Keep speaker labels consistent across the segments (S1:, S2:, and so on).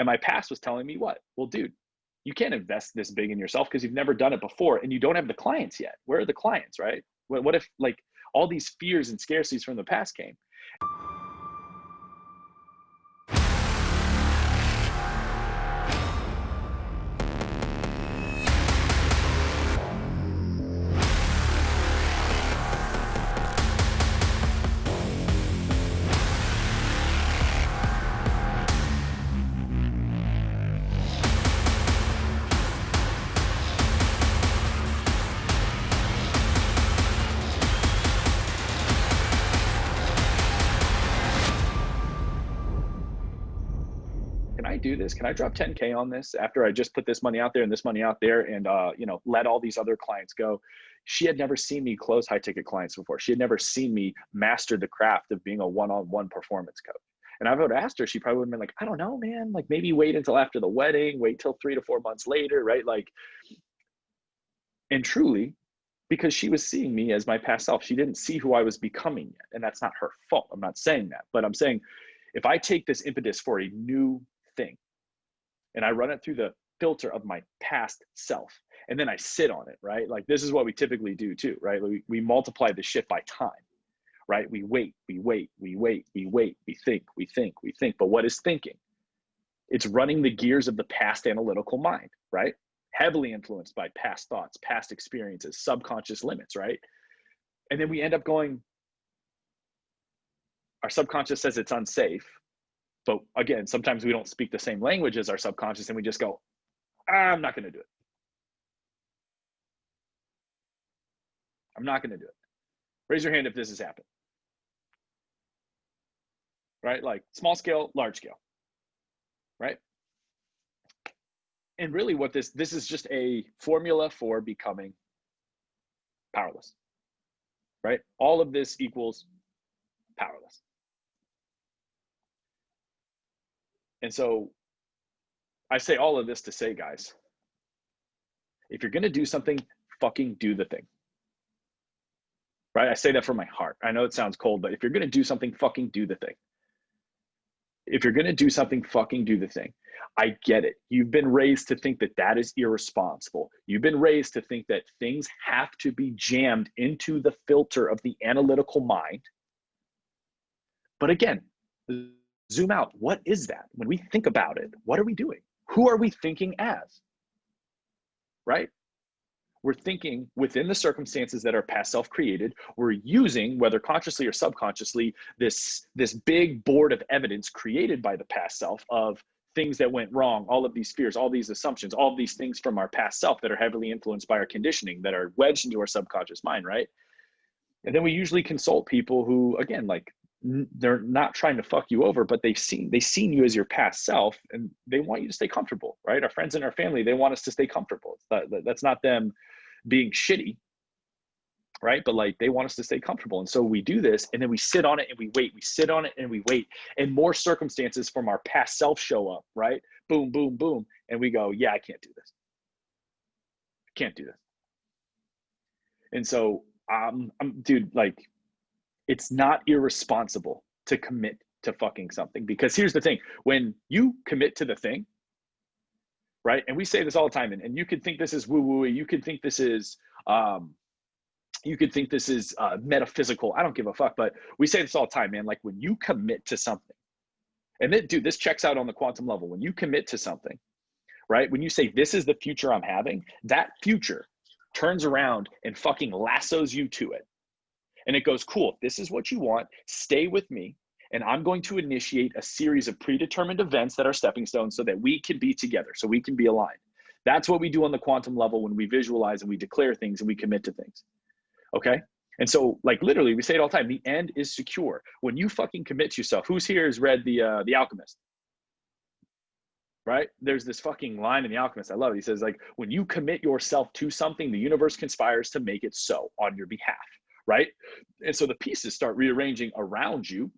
S1: And my past was telling me what? Well, dude, you can't invest this big in yourself because you've never done it before and you don't have the clients yet. Where are the clients, right? What if like all these fears and scarcities from the past came? Can I do this? Can I drop 10K on this after I just put this money out there and this money out there and, let all these other clients go? She had never seen me close high ticket clients before. She had never seen me master the craft of being a one-on-one performance coach. And I would have asked her, she probably would have been like, I don't know, man, like maybe wait until after the wedding, wait till 3 to 4 months later, right? Like, and truly, because she was seeing me as my past self, she didn't see who I was becoming yet. And that's not her fault. I'm not saying that, but I'm saying if I take this impetus for a new thing and I run it through the filter of my past self and then I sit on it, right? Like this is what we typically do too, right? We multiply the shit by time, right? We wait, we think. But what is thinking? It's running the gears of the past analytical mind, right? Heavily influenced by past thoughts, past experiences, subconscious limits, right? And then we end up going, our subconscious says it's unsafe. But again, sometimes we don't speak the same language as our subconscious and we just go, I'm not going to do it. I'm not going to do it. Raise your hand if this has happened. Right? Like small scale, large scale. Right? And really what this is just a formula for becoming powerless. Right? All of this equals powerless. And so I say all of this to say, guys, if you're going to do something, fucking do the thing. Right? I say that from my heart. I know it sounds cold, but if you're going to do something, fucking do the thing. If you're going to do something, fucking do the thing. I get it. You've been raised to think that that is irresponsible. You've been raised to think that things have to be jammed into the filter of the analytical mind. But again, zoom out. What is that? When we think about it, what are we doing? Who are we thinking as? Right? We're thinking within the circumstances that our past self created. We're using, whether consciously or subconsciously, this big board of evidence created by the past self of things that went wrong, all of these fears, all these assumptions, all of these things from our past self that are heavily influenced by our conditioning, that are wedged into our subconscious mind, right? And then we usually consult people who, again, like, they're not trying to fuck you over, but they've seen you as your past self and they want you to stay comfortable, right? Our friends and our family, they want us to stay comfortable. That's not them being shitty, right? But like, they want us to stay comfortable. And so we do this and then we sit on it and we wait, we sit on it and we wait, and more circumstances from our past self show up, right? Boom, boom, boom. And we go, yeah, I can't do this. I can't do this. And so, dude, like, it's not irresponsible to commit to fucking something, because here's the thing, when you commit to the thing, right? And we say this all the time, and you could think this is woo-woo, you could think this is, metaphysical. I don't give a fuck, but we say this all the time, man. Like when you commit to something, and then, dude, this checks out on the quantum level. When you commit to something, right? When you say, this is the future I'm having, that future turns around and fucking lassos you to it. And it goes, cool, this is what you want, stay with me, and I'm going to initiate a series of predetermined events that are stepping stones so that we can be together, so we can be aligned. That's what we do on the quantum level when we visualize and we declare things and we commit to things, okay? And so, like, literally, we say it all the time, the end is secure. When you fucking commit to yourself, who's here has read The Alchemist? Right? There's this fucking line in The Alchemist, I love it. He says, like, when you commit yourself to something, the universe conspires to make it so on your behalf. Right? And so the pieces start rearranging around you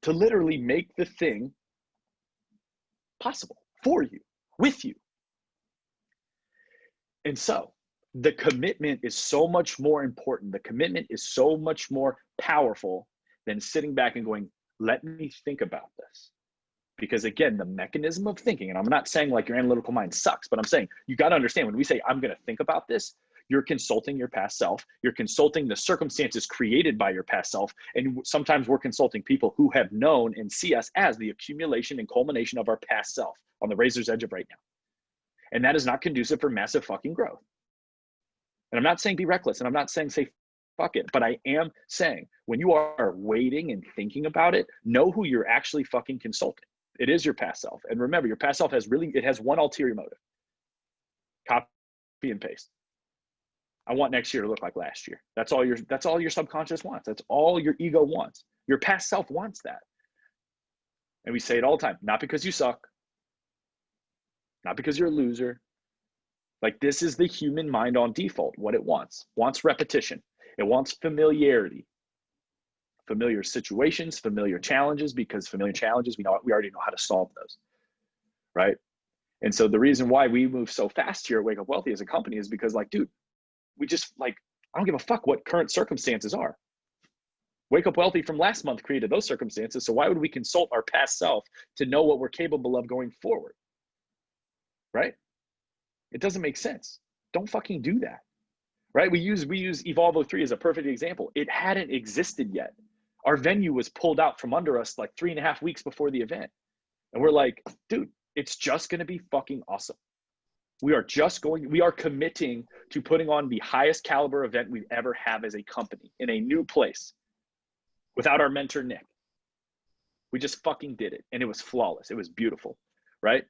S1: to literally make the thing possible for you, with you. And so the commitment is so much more important. The commitment is so much more powerful than sitting back and going, let me think about this. Because again, the mechanism of thinking, and I'm not saying like your analytical mind sucks, but I'm saying you got to understand when we say, I'm going to think about this, you're consulting your past self. You're consulting the circumstances created by your past self. And sometimes we're consulting people who have known and see us as the accumulation and culmination of our past self on the razor's edge of right now. And that is not conducive for massive fucking growth. And I'm not saying be reckless, and I'm not saying say fuck it, but I am saying when you are waiting and thinking about it, know who you're actually fucking consulting. It is your past self. And remember, your past self has one ulterior motive. Copy and paste. I want next year to look like last year. That's all your subconscious wants. That's all your ego wants. Your past self wants that. And we say it all the time, not because you suck, not because you're a loser. Like, this is the human mind on default, what it wants. Wants repetition. It wants familiarity. Familiar situations, familiar challenges, because familiar challenges, we already know how to solve those, right? And so the reason why we move so fast here at Wake Up Wealthy as a company is because, like, dude, we just, like, I don't give a fuck what current circumstances are. Wake Up Wealthy from last month created those circumstances, so why would we consult our past self to know what we're capable of going forward, right? It doesn't make sense. Don't fucking do that, right? We use Evolvo 3 as a perfect example. It hadn't existed yet. Our venue was pulled out from under us like 3.5 weeks before the event. And we're like, dude, it's just going to be fucking awesome. We are committing to putting on the highest caliber event we've ever have as a company in a new place without our mentor, Nick. We just fucking did it. And it was flawless. It was beautiful, right?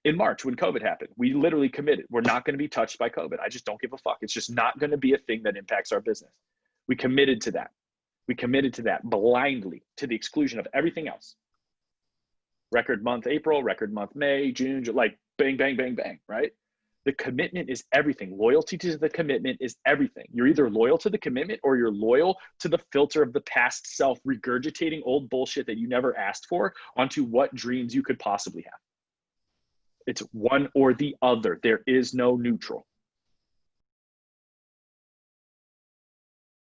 S1: In March, when COVID happened, we literally committed. We're not going to be touched by COVID. I just don't give a fuck. It's just not going to be a thing that impacts our business. We committed to that. We committed to that blindly, to the exclusion of everything else. Record month April, record month May, June, like bang, bang, bang, bang, right? The commitment is everything. Loyalty to the commitment is everything. You're either loyal to the commitment or you're loyal to the filter of the past self regurgitating old bullshit that you never asked for onto what dreams you could possibly have. It's one or the other. There is no neutral.